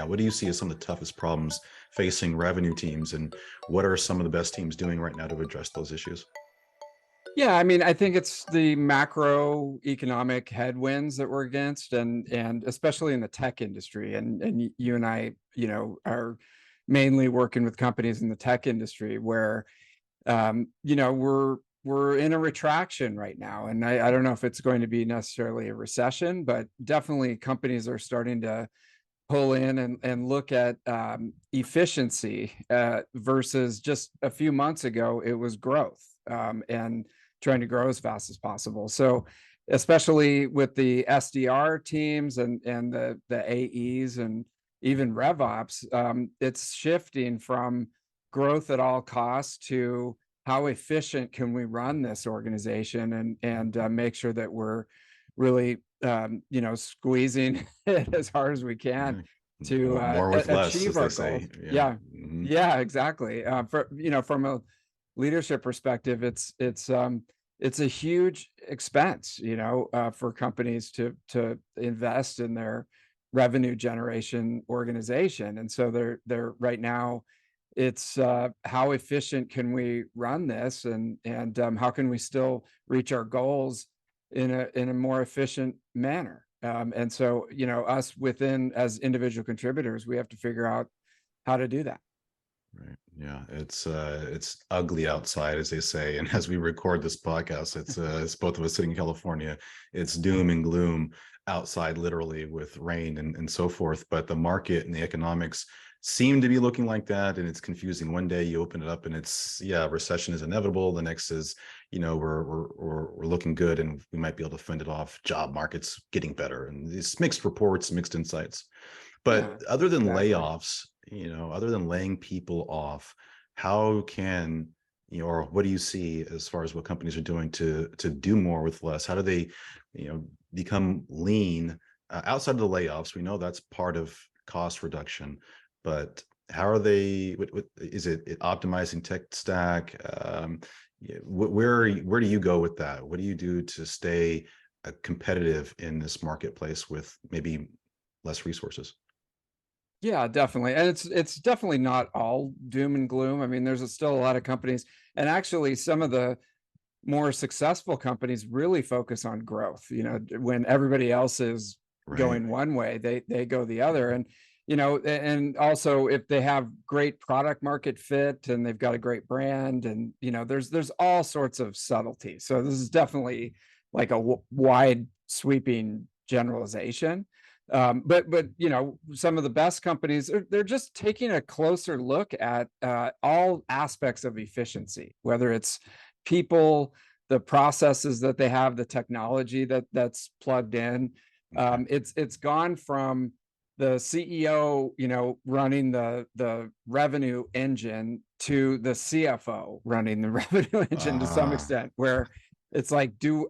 Now, what do you see as some of the toughest problems facing revenue teams, and what are some of the best teams doing right now to address those issues? Yeah, I mean, I think it's the macroeconomic headwinds that we're against, and especially in the tech industry. And you and I, are mainly working with companies in the tech industry where we're in a retraction right now. And I don't know if it's going to be necessarily a recession, but definitely companies are starting to pull in and look at efficiency versus just a few months ago, it was growth and trying to grow as fast as possible. So, especially with the SDR teams and the AEs and even RevOps, it's shifting from growth at all costs to how efficient can we run this organization and make sure that we're really squeezing it as hard as we can Yeah. to More with less, achieve as they our say. goals. Yeah. Yeah, yeah, exactly. From a leadership perspective, it's a huge expense, for companies to invest in their revenue generation organization, and so they're right now. It's how efficient can we run this, and how can we still reach our goals in a more efficient manner? And so, us within as individual contributors, we have to figure out how to do that. Right. Yeah. It's ugly outside, as they say. And as we record this podcast, it's both of us sitting in California. It's doom and gloom outside, literally, with rain and so forth. But the market and the economics seem to be looking like that. And it's confusing. One day you open it up and it's, yeah, recession is inevitable. The next is, we're looking good and we might be able to fend it off. Job market's getting better. And it's mixed reports, mixed insights. Yeah, But other than exactly. layoffs, other than laying people off, how can, or what do you see as far as what companies are doing to do more with less? How do they, become lean outside of the layoffs? We know that's part of cost reduction, but how are they? Is it optimizing tech stack? Yeah, where do you go with that? What do you do to stay competitive in this marketplace with maybe less resources? Yeah, definitely. And it's definitely not all doom and gloom. I mean, there's still a lot of companies, and actually some of the more successful companies really focus on growth. When everybody else is Right. going one way, they go the other. And and also if they have great product market fit and they've got a great brand, and there's all sorts of subtleties. So this is definitely like a wide sweeping generalization. But some of the best companies they're just taking a closer look at all aspects of efficiency, whether it's people, the processes that they have, the technology that's plugged in. Okay. It's gone from the CEO, running the revenue engine to the CFO running the revenue engine to some Ah, extent, where it's like, do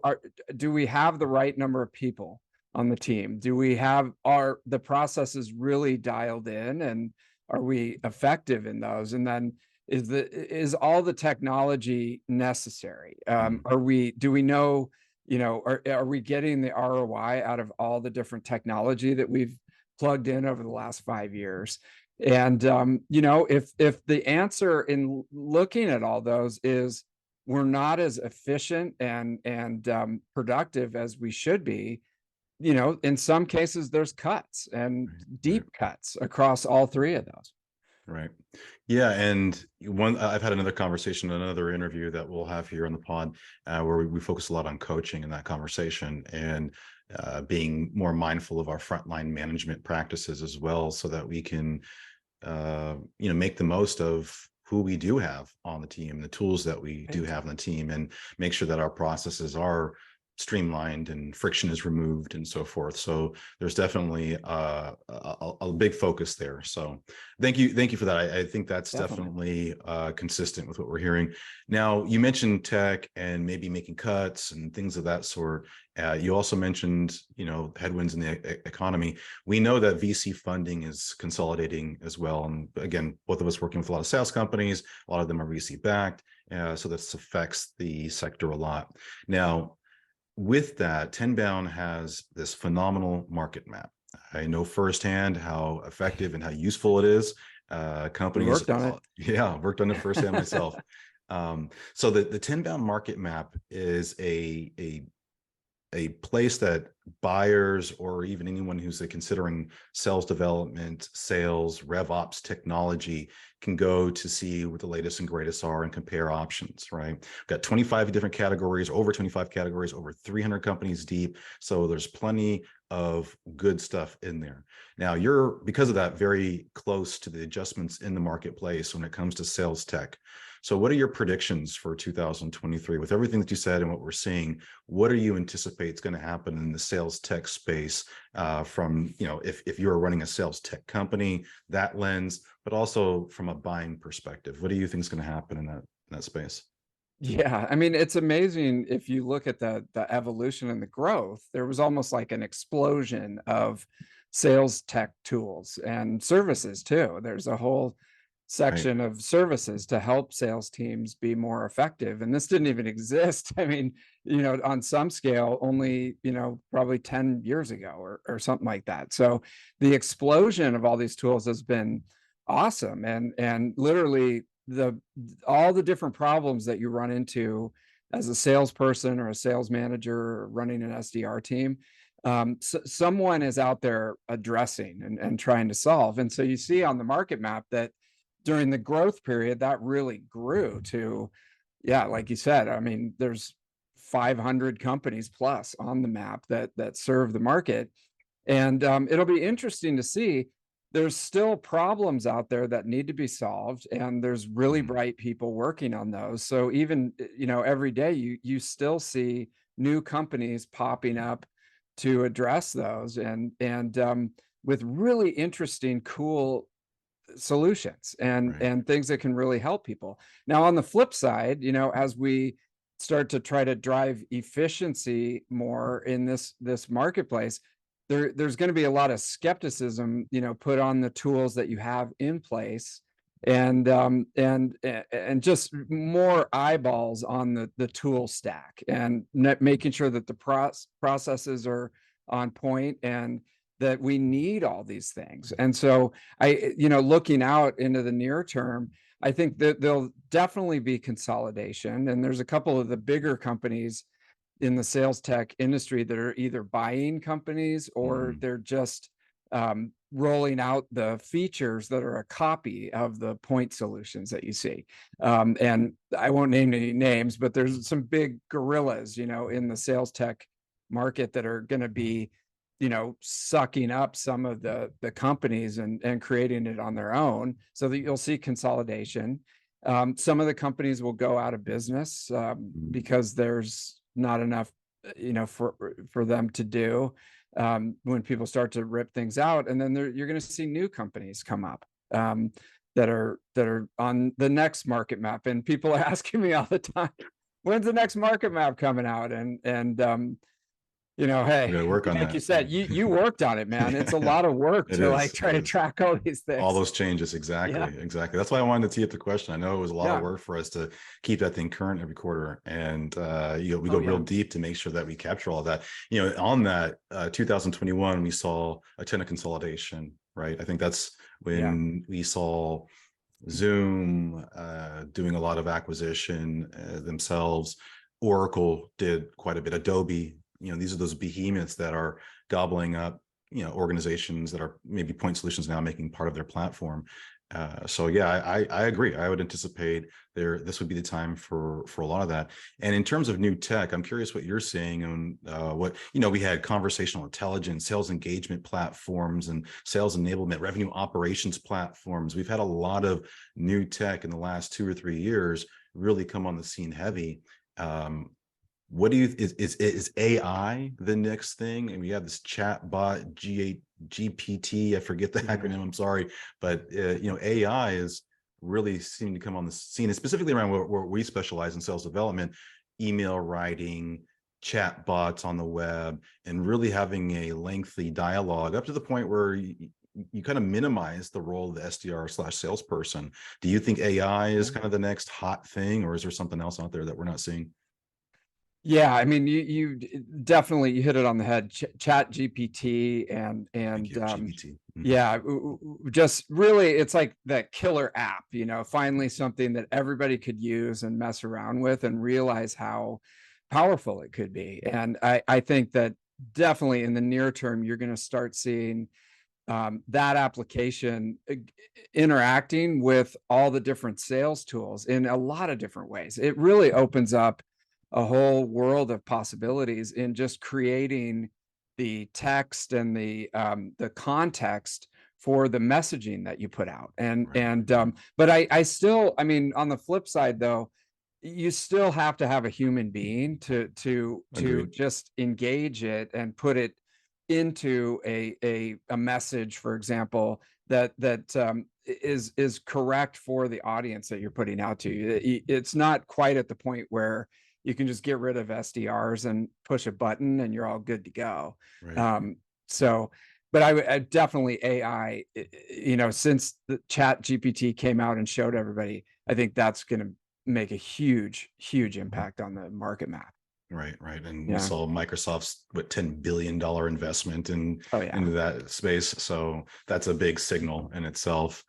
we have the right number of people on the team? Do we have the processes really dialed in, and are we effective in those? And then is all the technology necessary? mm, Do we know, are we getting the ROI out of all the different technology that we've plugged in over the last 5 years? And if the answer in looking at all those is we're not as efficient and productive as we should be, in some cases there's cuts and right, right, deep cuts across all three of those. right. Yeah, and I've had another conversation, another interview that we'll have here on the pod, where we focus a lot on coaching in that conversation and being more mindful of our frontline management practices as well, so that we can, make the most of who we do have on the team, the tools that we do Right. have on the team, and make sure that our processes are streamlined and friction is removed and so forth. So there's definitely a big focus there. So thank you for that. I think that's Definitely. definitely consistent with what we're hearing. Now, you mentioned tech and maybe making cuts and things of that sort. You also mentioned, headwinds in the economy. We know that VC funding is consolidating as well. And again, both of us working with a lot of sales companies, a lot of them are VC backed. So this affects the sector a lot. Now, with that, Tenbound has this phenomenal market map. I know firsthand how effective and how useful it is. We Companies, worked on it. yeah, worked on it firsthand myself. So the Tenbound market map is a place that buyers or even anyone who's considering sales development, sales, rev ops technology can go to see what the latest and greatest are and compare options, right? We've got 25 different categories, over 25 categories, over 300 companies deep. So there's plenty of good stuff in there. Now you're, because of that, very close to the adjustments in the marketplace when it comes to sales tech. So what are your predictions for 2023 with everything that you said and what we're seeing? What do you anticipate is going to happen in the sales tech space from, if you're running a sales tech company, that lens, but also from a buying perspective? What do you think is going to happen in that space? Yeah, I mean, it's amazing if you look at the evolution and the growth. There was almost like an explosion of sales tech tools and services too. There's a whole Right. section of services to help sales teams be more effective. And this didn't even exist. I mean, on some scale, only, probably 10 years ago or something like that. So the explosion of all these tools has been awesome. And literally all the different problems that you run into as a salesperson or a sales manager or running an SDR team, someone is out there addressing and trying to solve. And so you see on the market map that during the growth period, that really grew to, yeah, like you said, I mean, there's 500 companies plus on the map that serve the market. And it'll be interesting to see. There's still problems out there that need to be solved, and there's really Mhm. bright people working on those. So even every day you still see new companies popping up to address those, and with really interesting, cool solutions and Right. and things that can really help people. Now, on the flip side, as we start to try to drive efficiency more in this marketplace, there's going to be a lot of skepticism, put on the tools that you have in place, and just more eyeballs on the tool stack, and making sure that the processes are on point, and that we need all these things. And so looking out into the near term, I think that there'll definitely be consolidation. And there's a couple of the bigger companies in the sales tech industry that are either buying companies or Mhm. they're just rolling out the features that are a copy of the point solutions that you see. And I won't name any names, but there's some big gorillas, in the sales tech market that are going to be sucking up some of the companies and creating it on their own, so that you'll see consolidation. Some of the companies will go out of business Mhm. because there's not enough, for them to do, when people start to rip things out. And then you're going to see new companies come up, that are on the next market map. And people are asking me all the time, when's the next market map coming out? We Hey, got to work on like you that. said, you worked on it, man. It's a Yeah, lot of work it to like is. It try to is. track all these All things. those changes, Yeah, exactly, exactly. That's why I wanted to tee up the question. I know it was a lot of yeah. work for us to keep that thing current every quarter, and we go Oh, real yeah. deep to make sure that we capture all of that. On that 2021, we saw a ton of consolidation, right? I think that's Yeah. when we saw Zoom doing a lot of acquisition themselves. Oracle did quite a bit. Adobe, these are those behemoths that are gobbling up, organizations that are maybe point solutions now making part of their platform. So yeah, I agree. I would anticipate this would be the time for a lot of that. And in terms of new tech, I'm curious what you're seeing and what we had conversational intelligence, sales engagement platforms, and sales enablement, revenue operations platforms. We've had a lot of new tech in the last 2 or 3 years really come on the scene heavy. What do you is AI the next thing? And we have this chat bot GPT. I forget the Yeah. acronym. I'm sorry, but AI is really seeming to come on the scene, and specifically around where we specialize in sales development, email writing, chat bots on the web, and really having a lengthy dialogue up to the point where you kind of minimize the role of the SDR/salesperson. Do you think AI is Yeah. kind of the next hot thing, or is there something else out there that we're not seeing? Yeah, I mean, definitely you hit it on the head. Chat GPT Thank you, GPT. Mhm. yeah, just really, it's like that killer app. Finally something that everybody could use and mess around with and realize how powerful it could be. And I think that definitely in the near term, you're going to start seeing that application interacting with all the different sales tools in a lot of different ways. It really opens up a whole world of possibilities in just creating the text and the context for the messaging that you put out. And Right. and Right. but I still, I mean, on the flip side though, you still have to have a human being to Agreed. just engage it and put it into a message, for example, that is correct for the audience that you're putting out to. It's not quite at the point where you can just get rid of SDRs and push a button and you're all good to go. Right. Um, so, but I definitely AI, since the Chat GPT came out and showed everybody, I think that's going to make a huge impact on the market map. Right, right. And we Yeah. saw Microsoft's $10 billion investment Oh yeah. into that space. So that's a big signal in itself.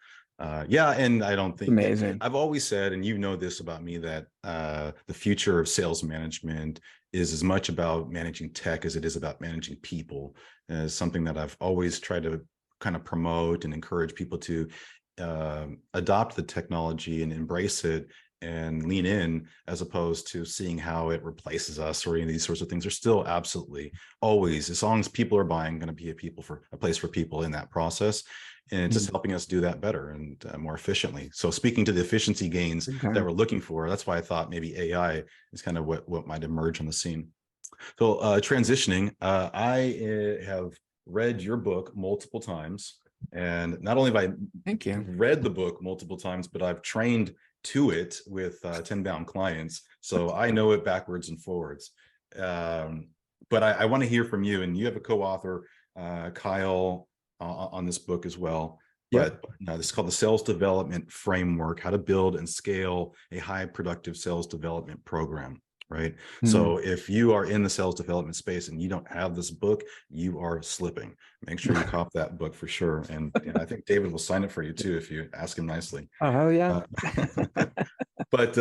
Yeah, and I don't It's think amazing. I've always said, and you know this about me, that the future of sales management is as much about managing tech as it is about managing people. Something that I've always tried to kind of promote and encourage people to adopt the technology and embrace it and lean in, as opposed to seeing how it replaces us or any of these sorts of things. Are still absolutely always, as long as people are buying, going to be a place for people in that process, and it's just Mhm. helping us do that better and more efficiently. So speaking to the efficiency gains Big that time. we're looking for, that's why I thought maybe AI is kind of what might emerge on the scene. So transitioning, I have read your book multiple times, and not only have I Thank you. read the book multiple times, but I've trained to it with Tenbound clients, so I know it backwards and forwards. Um, but I want to hear from you, and you have a co-author, Kyle, on this book as well. Yep. But this is called the Sales Development Framework: How to Build and Scale a High Productive Sales Development Program. Right. Mhm. So if you are in the sales development space and you don't have this book, you are slipping. Make sure you cop that book for sure. And I think David will sign it for you too if you ask him nicely. Oh, hell yeah. Uh, but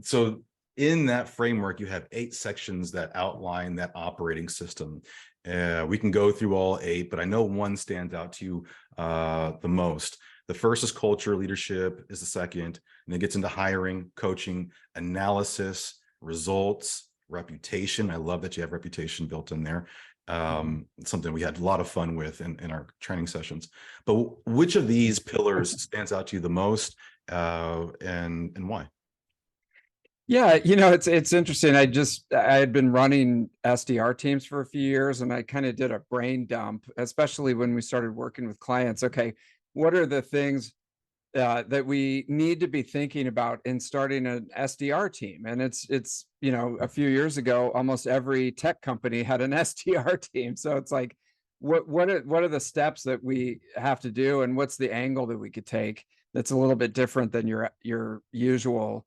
so in that framework, you have 8 sections that outline that operating system. We can go through all 8, but I know one stands out to you the most. The first is culture, leadership is the second, and it gets into hiring, coaching, analysis, results, reputation. I love that you have reputation built in there. Mhm. It's something we had a lot of fun with in our training sessions. But which of these pillars stands out to you the most, and why? Yeah, it's interesting. I had been running SDR teams for a few years and I kind of did a brain dump, especially when we started working with clients. Okay, what are the things that we need to be thinking about in starting an SDR team? And it's a few years ago, almost every tech company had an SDR team. So it's like, what are the steps that we have to do, and what's the angle that we could take that's a little bit different than your usual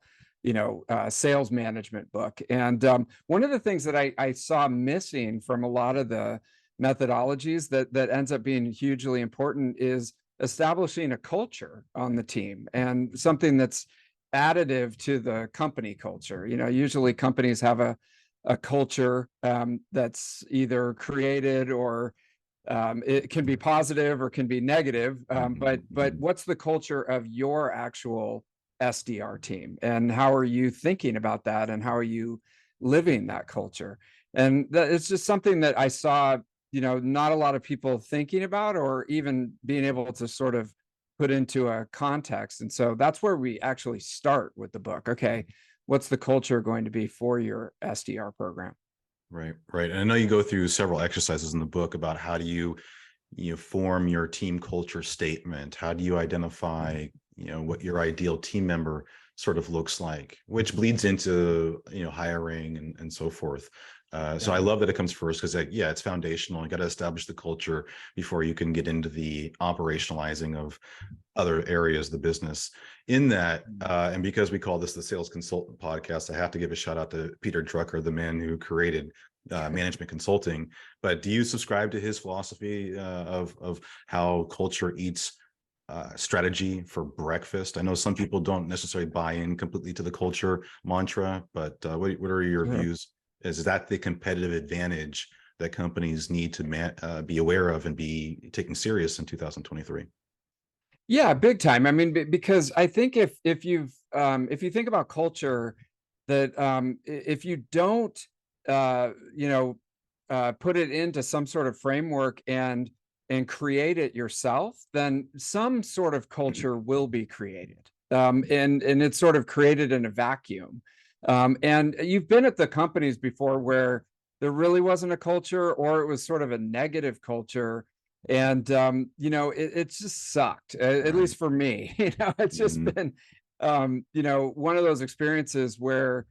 sales management book? And one of the things that I saw missing from a lot of the methodologies that ends up being hugely important is establishing a culture on the team, and something that's additive to the company culture. Usually companies have a culture that's either created or it can be positive or can be negative. But Mhm. what's the culture of your actual SDR team, and how are you thinking about that, and how are you living that culture? And that it's just something that I saw, not a lot of people thinking about or even being able to sort of put into a context. And so that's where we actually start with the book. Okay, what's the culture going to be for your SDR program? Right, right. And I know you go through several exercises in the book about how do you form your team culture statement. How do you identify, what your ideal team member sort of looks like, which bleeds into, hiring and so forth. So I Yeah. love that it comes first because, yeah, it's foundational. You got to establish the culture before you can get into the operationalizing of other areas of the business. In that, and because we call this the Sales Consultant Podcast, I have to give a shout out to Peter Drucker, the man who created management consulting. But do you subscribe to his philosophy of how culture eats strategy for breakfast? I know some people don't necessarily buy in completely to the culture mantra, but what are your views? Is that the competitive advantage that companies need to be aware of and be taken serious in 2023? Yeah, big time. I mean, because I think if you think about culture, that if you don't put it into some sort of framework and create it yourself, then some sort of culture will be created. And it's sort of created in a vacuum. And you've been at the companies before where there really wasn't a culture, or it was sort of a negative culture. And it just sucked, at least for me. It's just been one of those experiences where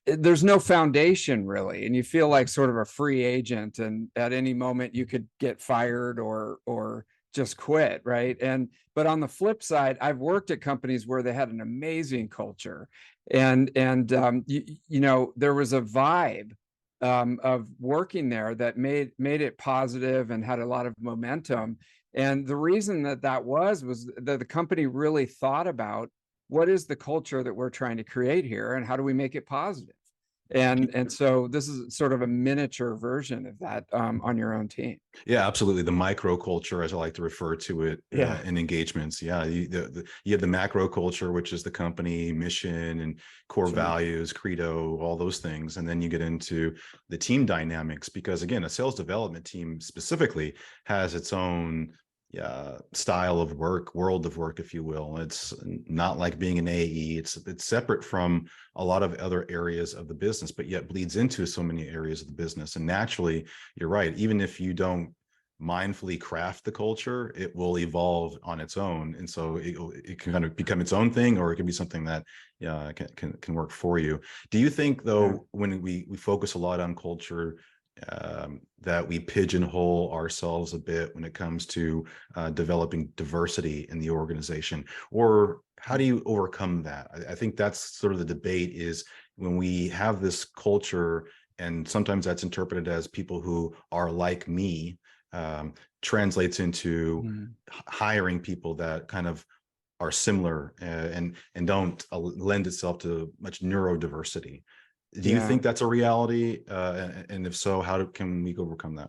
there's no foundation really, and you feel like sort of a free agent, and at any moment you could get fired or just quit, right? But on the flip side, I've worked at companies where they had an amazing culture, and there was a vibe of working there that made it positive and had a lot of momentum. And the reason that was that the company really thought about, what is the culture that we're trying to create here, and how do we make it positive? And so this is sort of a miniature version of that on your own team. Yeah, absolutely. The micro culture, as I like to refer to it, Yeah. in engagements. Yeah, you have the macro culture, which is the company mission and core Sure. values, credo, all those things, and then you get into the team dynamics, because again, a sales development team specifically has its own style of work, world of work, if you will. It's not like being an AE. It's separate from a lot of other areas of the business, but yet bleeds into so many areas of the business. And naturally, you're right. Even if you don't mindfully craft the culture, it will evolve on its own. And so it can kind of become its own thing, or it can be something that can work for you. Do you think, though, when we focus a lot on culture, that we pigeonhole ourselves a bit when it comes to developing diversity in the organization? Or how do you overcome that? I think that's sort of the debate, is when we have this culture, and sometimes that's interpreted as people who are like me, translates into hiring people that kind of are similar and don't lend itself to much neurodiversity. Do you think that's a reality? And if so, can we overcome that?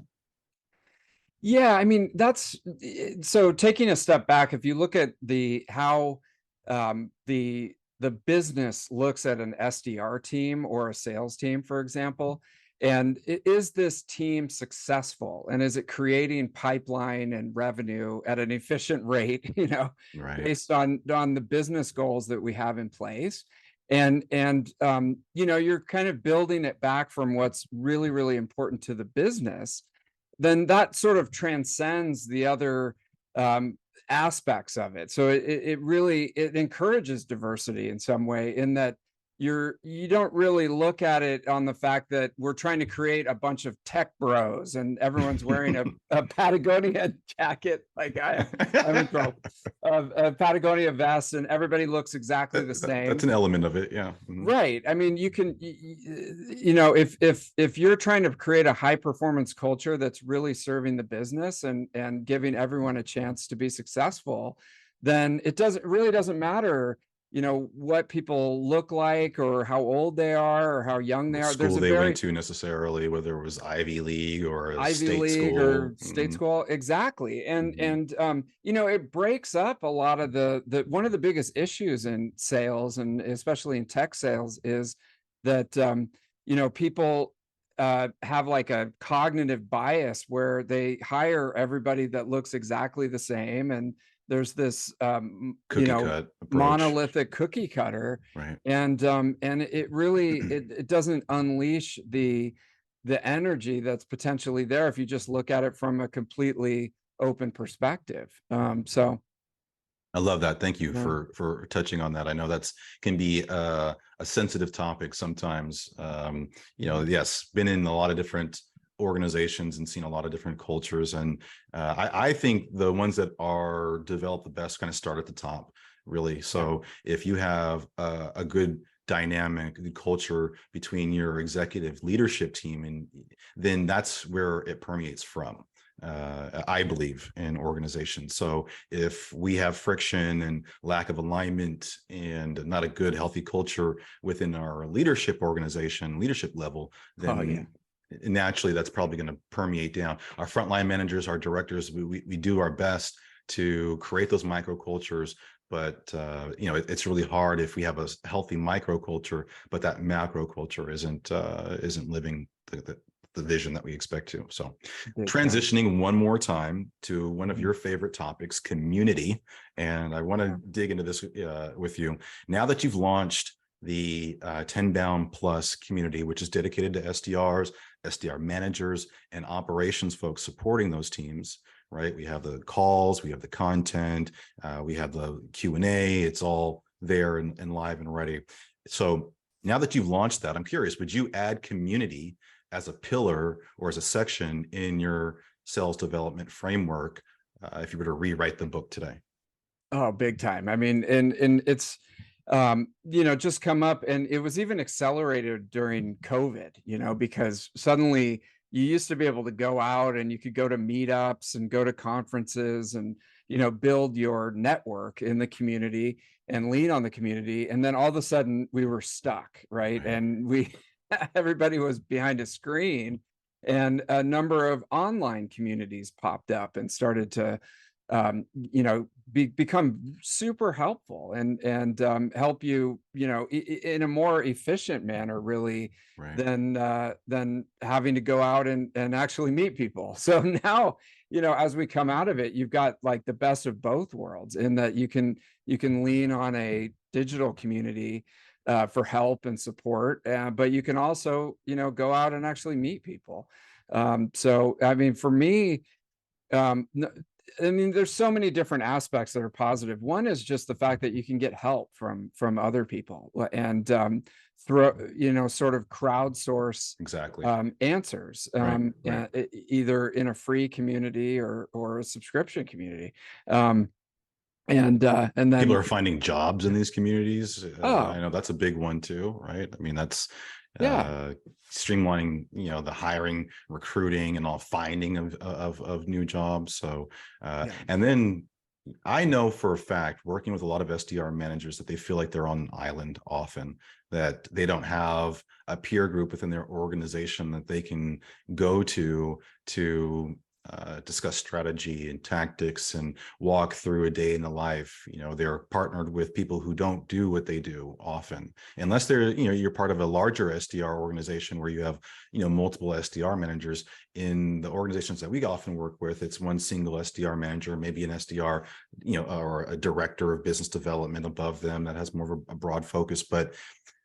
Yeah, I mean, so taking a step back, if you look at how the business looks at an SDR team or a sales team, for example, and is this team successful, and is it creating pipeline and revenue at an efficient rate, Right. based on the business goals that we have in place? And you're kind of building it back from what's really, really important to the business, then that sort of transcends the other aspects of it. So it really encourages diversity in some way, in that you don't really look at it on the fact that we're trying to create a bunch of tech bros and everyone's wearing a Patagonia jacket, like I'm in trouble, a Patagonia vest, and everybody looks exactly the same. That's an element of it, yeah. Right. I mean, you can, if you're trying to create a high performance culture that's really serving the business and giving everyone a chance to be successful, then it really doesn't matter, what people look like, or how old they are, or how young they are. School they went to necessarily, whether it was Ivy League or a state school. Or state school, exactly. And it breaks up a lot of the one of the biggest issues in sales, and especially in tech sales, is that people have like a cognitive bias where they hire everybody that looks exactly the same, and there's this cookie cut approach. Monolithic cookie cutter, right? And it really it doesn't unleash the energy that's potentially there if you just look at it from a completely open perspective. So I love that. Thank you for touching on that. I know can be a sensitive topic sometimes. Yes, been in a lot of different organizations and seen a lot of different cultures. And I think the ones that are developed the best kind of start at the top, really. So if you have a good dynamic, good culture between your executive leadership team, and then that's where it permeates from. I believe in organizations. So if we have friction and lack of alignment and not a good, healthy culture within our leadership organization, leadership level, then naturally that's probably going to permeate down. Our frontline managers, our directors, we do our best to create those microcultures. But it's really hard if we have a healthy microculture, but that macro culture isn't living the vision that we expect to. So transitioning one more time to one of your favorite topics, community. And I want to dig into this with you. Now that you've launched the Tenbound Plus community, which is dedicated to SDRs, SDR managers, and operations folks supporting those teams, right? We have the calls, we have the content, we have the Q&A. It's all there and live and ready. So now that you've launched that, I'm curious, would you add community as a pillar or as a section in your sales development framework if you were to rewrite the book today? Oh, big time. I mean, and it's, just come up, and it was even accelerated during COVID, because suddenly you used to be able to go out and you could go to meetups and go to conferences and, build your network in the community and lean on the community. And then all of a sudden we were stuck, right? And everybody was behind a screen, and a number of online communities popped up and started to become super helpful and help you, in a more efficient manner, really, than having to go out and actually meet people. So now, as we come out of it, you've got like the best of both worlds, in that you can lean on a digital community for help and support, but you can also, go out and actually meet people. So, I mean, for me, there's so many different aspects that are positive. One is just the fact that you can get help from other people, and sort of crowdsource answers, either in a free community or a subscription community. And then people are finding jobs in these communities. I know that's a big one too, right? I mean, that's streamlining, the hiring, recruiting, and all finding of new jobs. So, and then I know for a fact, working with a lot of SDR managers, that they feel like they're on an island often, that they don't have a peer group within their organization that they can go to discuss strategy and tactics and walk through a day in the life. They're partnered with people who don't do what they do often, unless they're, you're part of a larger SDR organization where you have, multiple SDR managers. In the organizations that we often work with, it's one single SDR manager, maybe an SDR, or a director of business development above them that has more of a broad focus. But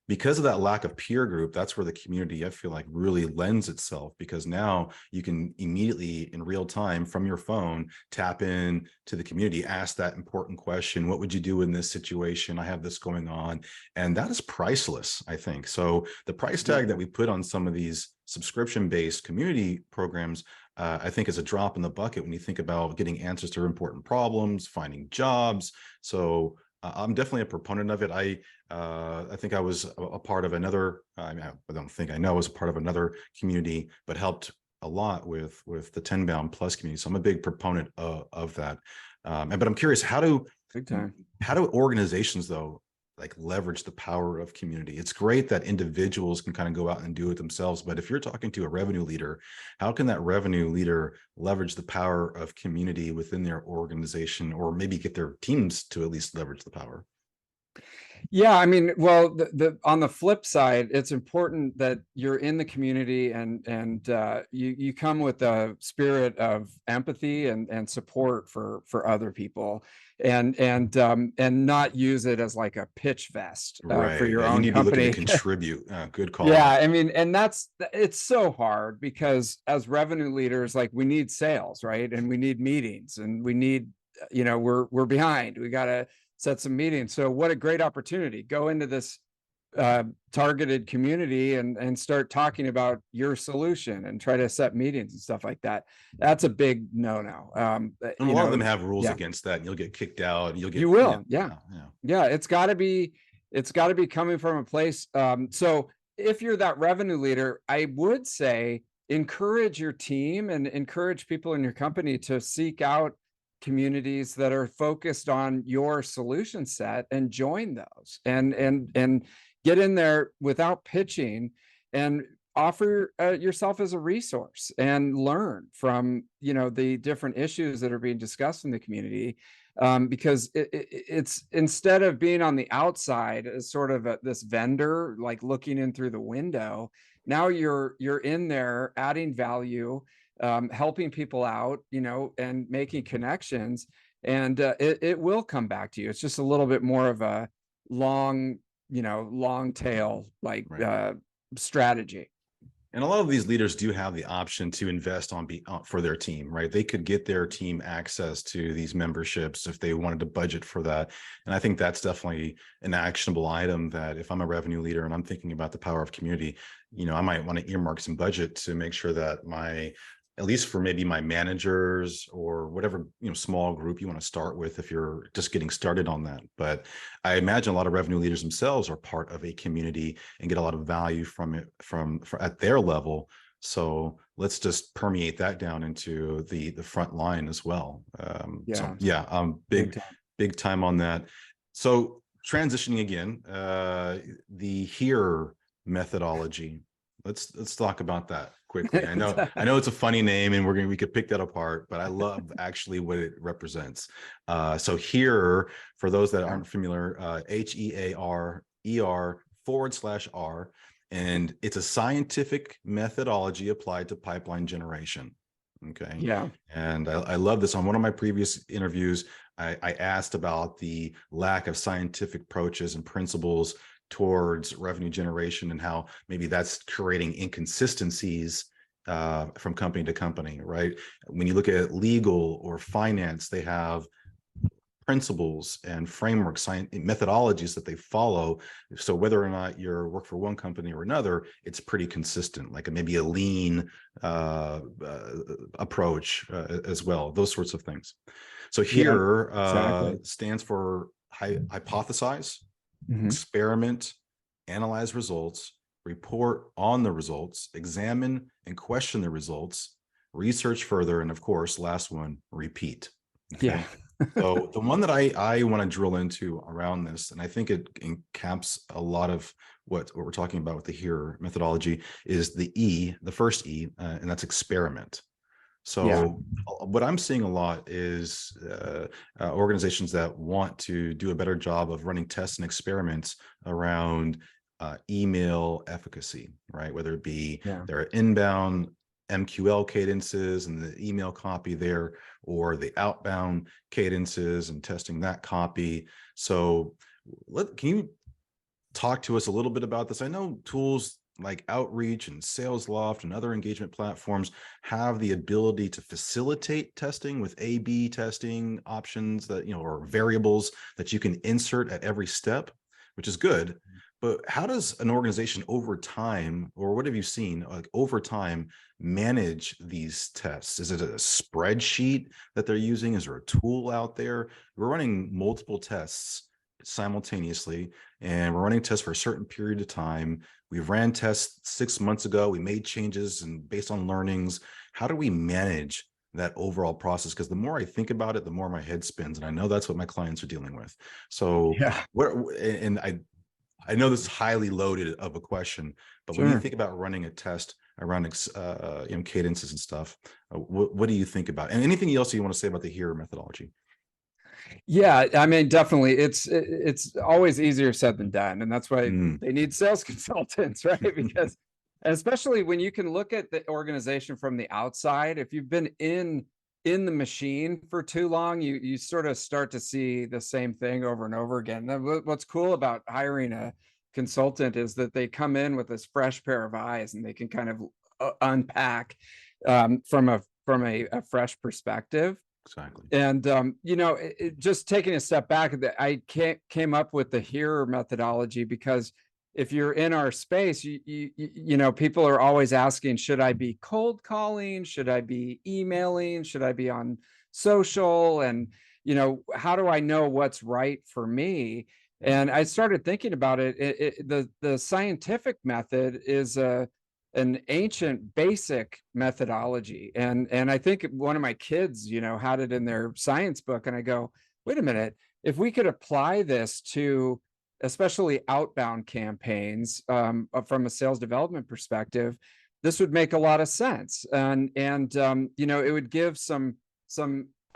because of that lack of peer group, that's where the community, I feel like, really lends itself, because now you can immediately, in real time, from your phone, tap in to the community, ask that important question: what would you do in this situation? I have this going on. And that is priceless, I think. So the price tag that we put on some of these subscription-based community programs, I think, is a drop in the bucket when you think about getting answers to important problems, finding jobs. So I'm definitely a proponent of it. I think I was a part of another, I don't think I know, I was a part of another community, but helped a lot with the Tenbound Plus community. So I'm a big proponent of that. But I'm curious, how do organizations, though, like, leverage the power of community? It's great that individuals can kind of go out and do it themselves, but if you're talking to a revenue leader, how can that revenue leader leverage the power of community within their organization, or maybe get their teams to at least leverage the power? Yeah, I mean, well, the on the flip side, it's important that you're in the community, and you come with a spirit of empathy and support for other people, and not use it as like a pitch vest for your own you need company. To be looking to contribute. Good call. Yeah, I mean, and it's so hard, because as revenue leaders, like, we need sales, right? And we need meetings, and we need, we're behind. We got to set some meetings. So what a great opportunity. Go into this targeted community and start talking about your solution and try to set meetings and stuff like that. That's a big no-no. And a lot of them have rules yeah, against that, and you'll get kicked out, and you'll get, you you know, will. Yeah. yeah. Yeah. It's got to be coming from a place. So if you're that revenue leader, I would say encourage your team and encourage people in your company to seek out communities that are focused on your solution set and join those and get in there without pitching and offer yourself as a resource and learn from the different issues that are being discussed in the community, because it's instead of being on the outside as sort of this vendor like looking in through the window, now you're in there adding value, helping people out, and making connections, and it will come back to you. It's just a little bit more of a long tail like Right. strategy. And a lot of these leaders do have the option to invest for their team, right? They could get their team access to these memberships if they wanted to budget for that. And I think that's definitely an actionable item that if I'm a revenue leader and I'm thinking about the power of community, I might want to earmark some budget to make sure that at least for maybe my managers or whatever, small group you want to start with if you're just getting started on that. But I imagine a lot of revenue leaders themselves are part of a community and get a lot of value from it at their level. So let's just permeate that down into the front line as well. So yeah, big time on that. So transitioning again, the HERE methodology. Let's talk about that quickly. I know it's a funny name and we could pick that apart, but I love actually what it represents. So HERE, for those that aren't familiar, HEARER/R, and it's a scientific methodology applied to pipeline generation. Okay. Yeah. And I love this. On one of my previous interviews, I asked about the lack of scientific approaches and principles towards revenue generation and how maybe that's creating inconsistencies from company to company, right? When you look at legal or finance, they have principles and frameworks, methodologies that they follow. So whether or not you work for one company or another, it's pretty consistent, like maybe a lean approach as well, those sorts of things. So HERE Exactly. stands for hypothesize, Mhm. experiment, analyze results, report on the results, examine and question the results, research further, and of course, last one, repeat. Okay? Yeah. So the one that I want to drill into around this, and I think it encaps a lot of what we're talking about with the HERE methodology, is the first E, and that's experiment. So what I'm seeing a lot is organizations that want to do a better job of running tests and experiments around email efficacy, right? Whether it be their inbound MQL cadences and the email copy there, or the outbound cadences and testing that copy. So can you talk to us a little bit about this? I know tools like Outreach and SalesLoft and other engagement platforms have the ability to facilitate testing with A/B testing options that, or variables that you can insert at every step, which is good. But how does an organization over time, or what have you seen like over time, manage these tests? Is it a spreadsheet that they're using? Is there a tool out there? We're running multiple tests simultaneously, and we're running tests for a certain period of time. We ran tests 6 months ago. We made changes and based on learnings. How do we manage that overall process? Because the more I think about it, the more my head spins, and I know that's what my clients are dealing with. So I know this is highly loaded of a question, but when you think about running a test around cadences and stuff, what do you think about? And anything else you want to say about the HERE methodology? Yeah, I mean, definitely, it's always easier said than done, and that's why they need sales consultants, right? Because especially when you can look at the organization from the outside, if you've been in the machine for too long, you sort of start to see the same thing over and over again. What's cool about hiring a consultant is that they come in with this fresh pair of eyes and they can kind of unpack from a fresh perspective. Exactly. And just taking a step back, I came up with the HERE methodology because if you're in our space, you know, people are always asking, should I be cold calling? Should I be emailing? Should I be on social? And, you know, how do I know what's right for me? And I started thinking about it. The scientific method is an ancient basic methodology. And I think one of my kids, you know, had it in their science book. And I go, wait a minute, if we could apply this to especially outbound campaigns from a sales development perspective, this would make a lot of sense. And you know, it would give some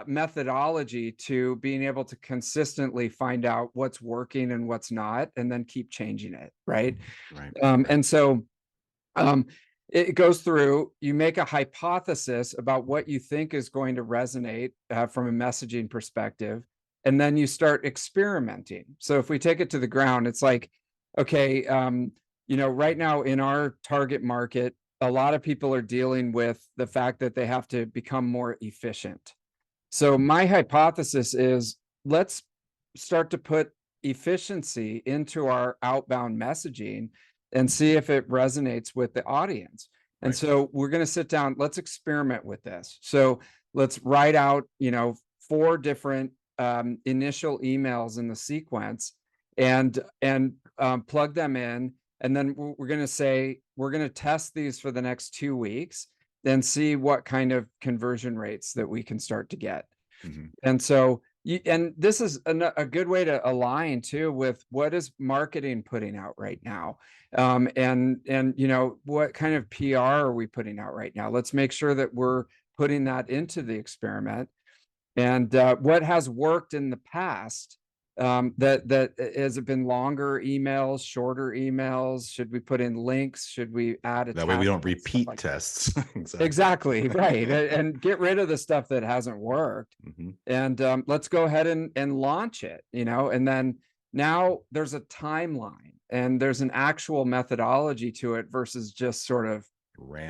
methodology to being able to consistently find out what's working and what's not, and then keep changing it, right? Right. And so um, it goes through, you make a hypothesis about what you think is going to resonate from a messaging perspective, and then you start experimenting. So if we take it to the ground, it's like, okay, you know, right now in our target market, a lot of people are dealing with the fact that they have to become more efficient. So my hypothesis is, let's start to put efficiency into our outbound messaging and see if it resonates with the audience. And Right. so we're going to sit down, let's experiment with this. So let's write out, you know, 4 different initial emails in the sequence, and plug them in. And then we're going to say, we're going to test these for the next 2 weeks, then see what kind of conversion rates that we can start to get. Mhm. And so, and this is a good way to align too with what is marketing putting out right now, and you know, what kind of PR are we putting out right now? Let's make sure that we're putting that into the experiment, and what has worked in the past. That has it been longer emails, shorter emails? Should we put in links? Should we add That way we don't attachments? Stuff repeat like that. tests. Exactly. Exactly, right. And get rid of the stuff that hasn't worked. Mhm. And let's go ahead and launch it, you know, and then now there's a timeline and there's an actual methodology to it versus just sort of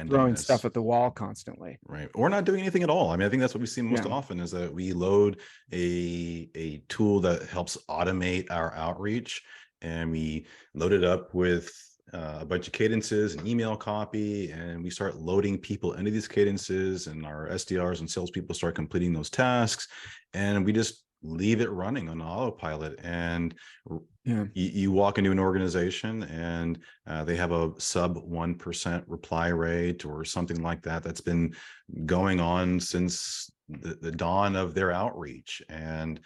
throwing stuff Randomness. at the wall constantly. Right. Or not doing anything at all. I mean, I think that's what we see most Yeah. often is that we load a tool that helps automate our outreach, and we load it up with a bunch of cadences and email copy, and we start loading people into these cadences, and our SDRs and salespeople start completing those tasks, and we just leave it running on autopilot. And Yeah. you walk into an organization and they have a sub 1% reply rate or something like that. That's been going on since the dawn of their outreach, and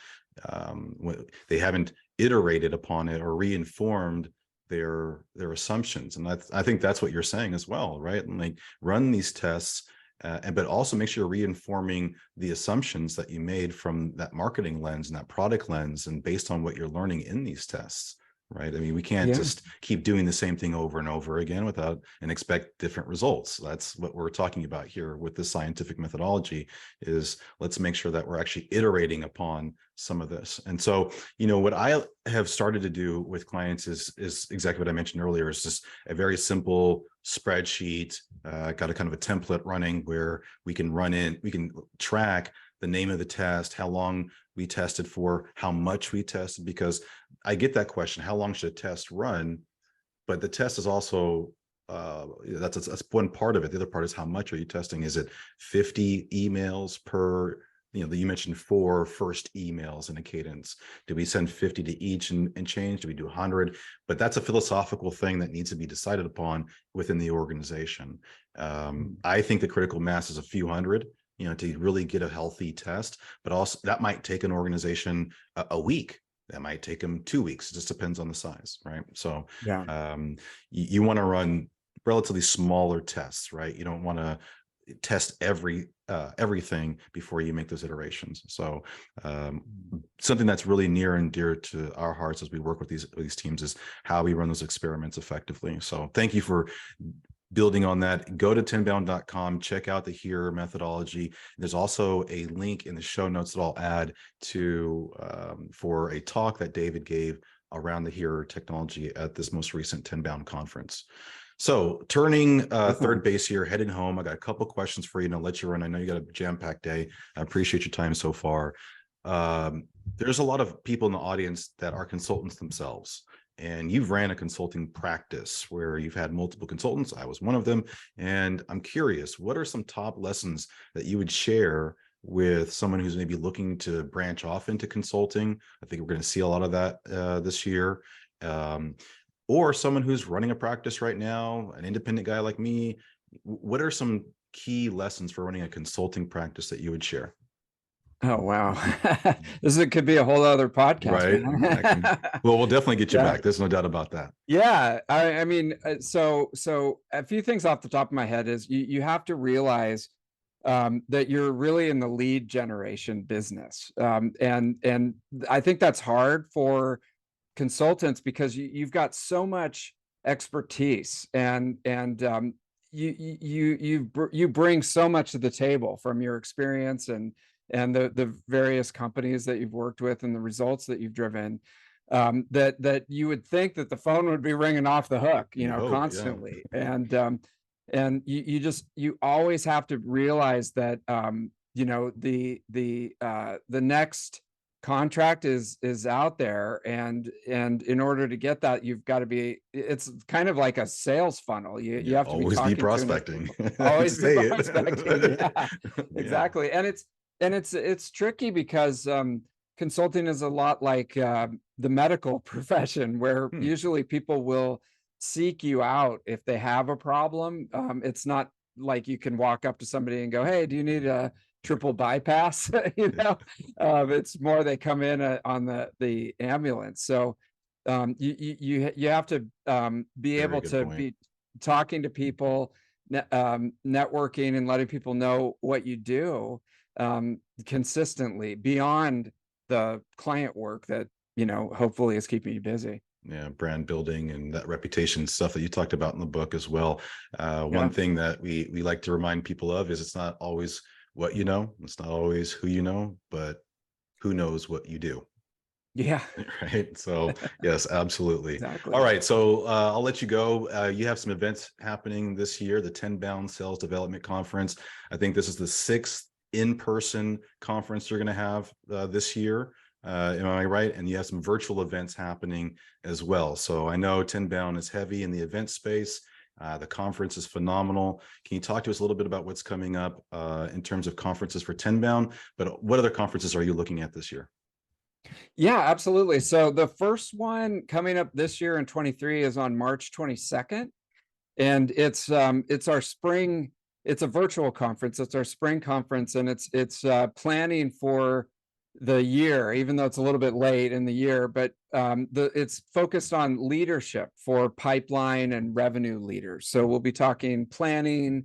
they haven't iterated upon it or reinformed their assumptions. And I think that's what you're saying as well, right? And like, run these tests, but also make sure you're reinforming the assumptions that you made from that marketing lens and that product lens, and based on what you're learning in these tests, right? I mean, we can't Yeah. just keep doing the same thing over and over again without and expect different results. That's what we're talking about here with this scientific methodology, is let's make sure that we're actually iterating upon some of this. And so, you know, what I have started to do with clients is exactly what I mentioned earlier, is just a very simple spreadsheet, got a kind of a template running where we can track the name of the test, how long we tested for, how much we tested, because I get that question, how long should a test run? But the test is also, that's one part of it. The other part is, how much are you testing? Is it 50 emails per, you know, you mentioned 4 first emails in a cadence. Do we send 50 to each and change? Do we do 100? But that's a philosophical thing that needs to be decided upon within the organization. I think the critical mass is a few hundred, you know, to really get a healthy test, but also that might take an organization a week. That might take them 2 weeks. It just depends on the size, right? So Yeah. you want to run relatively smaller tests, right? You don't want to test everything before you make those iterations. So something that's really near and dear to our hearts as we work with these teams is how we run those experiments effectively. So thank you for building on that. Go to tenbound.com, check out the HERE methodology. There's also a link in the show notes that I'll add to for a talk that David gave around the HERE technology at this most recent Tenbound conference. So turning third base here, heading home, I got a couple questions for you, and I'll let you run. I know you got a jam-packed day. I appreciate your time so far. There's a lot of people in the audience that are consultants themselves, and you've ran a consulting practice where you've had multiple consultants. I was one of them. And I'm curious, what are some top lessons that you would share with someone who's maybe looking to branch off into consulting? I think we're going to see a lot of that this year. Um, or someone who's running a practice right now, an independent guy like me. What are some key lessons for running a consulting practice that you would share? Oh, wow. Could be a whole other podcast, Right. man. Well, we'll definitely get you Yeah. back. There's no doubt about that. Yeah. I mean, so a few things off the top of my head is you have to realize that you're really in the lead generation business. And I think that's hard for consultants because you've got so much expertise and you bring so much to the table from your experience and the various companies that you've worked with and the results that you've driven, that you would think that the phone would be ringing off the hook, You hope, yeah. constantly. And you always have to realize that the next contract is out there, and in order to get that, you've got to be, it's kind of like a sales funnel. You Yeah, have to be always be talking to enough prospecting. people. Always be Say it. prospecting. Yeah, Yeah. exactly. And it's tricky because consulting is a lot like the medical profession, where Hmm. usually people will seek you out if they have a problem. It's not like you can walk up to somebody and go, "Hey, do you need a triple bypass?" It's more they come in on the ambulance. So you have to be Very able good to point. be talking to people, networking, and letting people know what you do consistently beyond the client work that hopefully is keeping you busy. Yeah, brand building and that reputation stuff that you talked about in the book as well. One Yeah. thing that we like to remind people of is it's not always what you know, it's not always who you know, but who knows what you do. Yeah. Right. So yes, absolutely. All Exactly. right. So I'll let you go. You have some events happening this year, the Tenbound Sales Development Conference. I think this is the sixth in-person conference you're going to have this year. Am I right? And you have some virtual events happening as well. So I know Tenbound is heavy in the event space. The conference is phenomenal. Can you talk to us a little bit about what's coming up in terms of conferences for Tenbound? But what other conferences are you looking at this year? Yeah, absolutely. So the first one coming up this year in 23 is on March 22nd. And it's our spring, it's a virtual conference. It's our spring conference, and it's planning for the year, even though it's a little bit late in the year, but it's focused on leadership for pipeline and revenue leaders. So we'll be talking planning,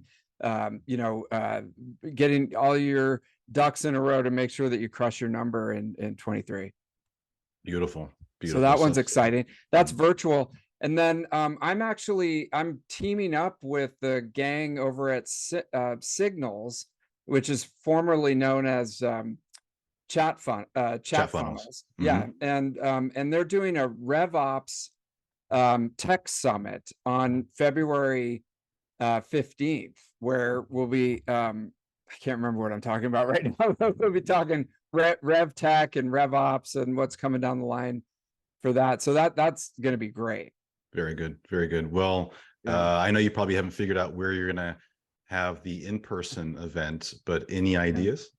getting all your ducks in a row to make sure that you crush your number in 23. Beautiful, So beautiful. that one's So exciting. That's virtual. And then I'm teaming up with the gang over at Signals, which is formerly known as chat chat funnels. funnels. Hmm. Yeah. And they're doing a RevOps tech summit on February 15th, where we'll be I can't remember what I'm talking about right now. We'll be talking Rev Tech and RevOps and what's coming down the line for that. So that's going to be great. Very good, very good. Well, Yeah. I know you probably haven't figured out where you're going to have the in-person event, but any Yeah. ideas?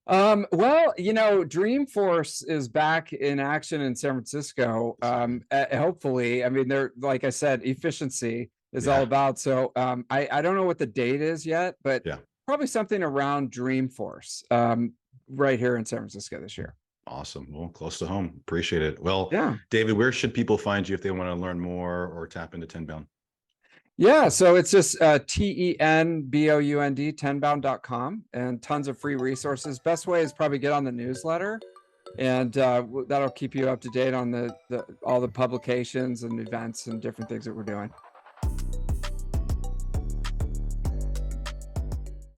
Well, Dreamforce is back in action in San Francisco. Exciting. Hopefully, I mean, they're, like I said, efficiency is all Yeah, about. So, I don't know what the date is yet, but yeah. probably something around Dreamforce, right here in San Francisco this year. Awesome. Well, close to home. Appreciate it. Well, Yeah. David, where should people find you if they want to learn more or tap into Tenbound? Yeah, so it's just TENBOUND, tenbound.com, and tons of free resources. Best way is probably get on the newsletter, and that'll keep you up to date on the all the publications and events and different things that we're doing.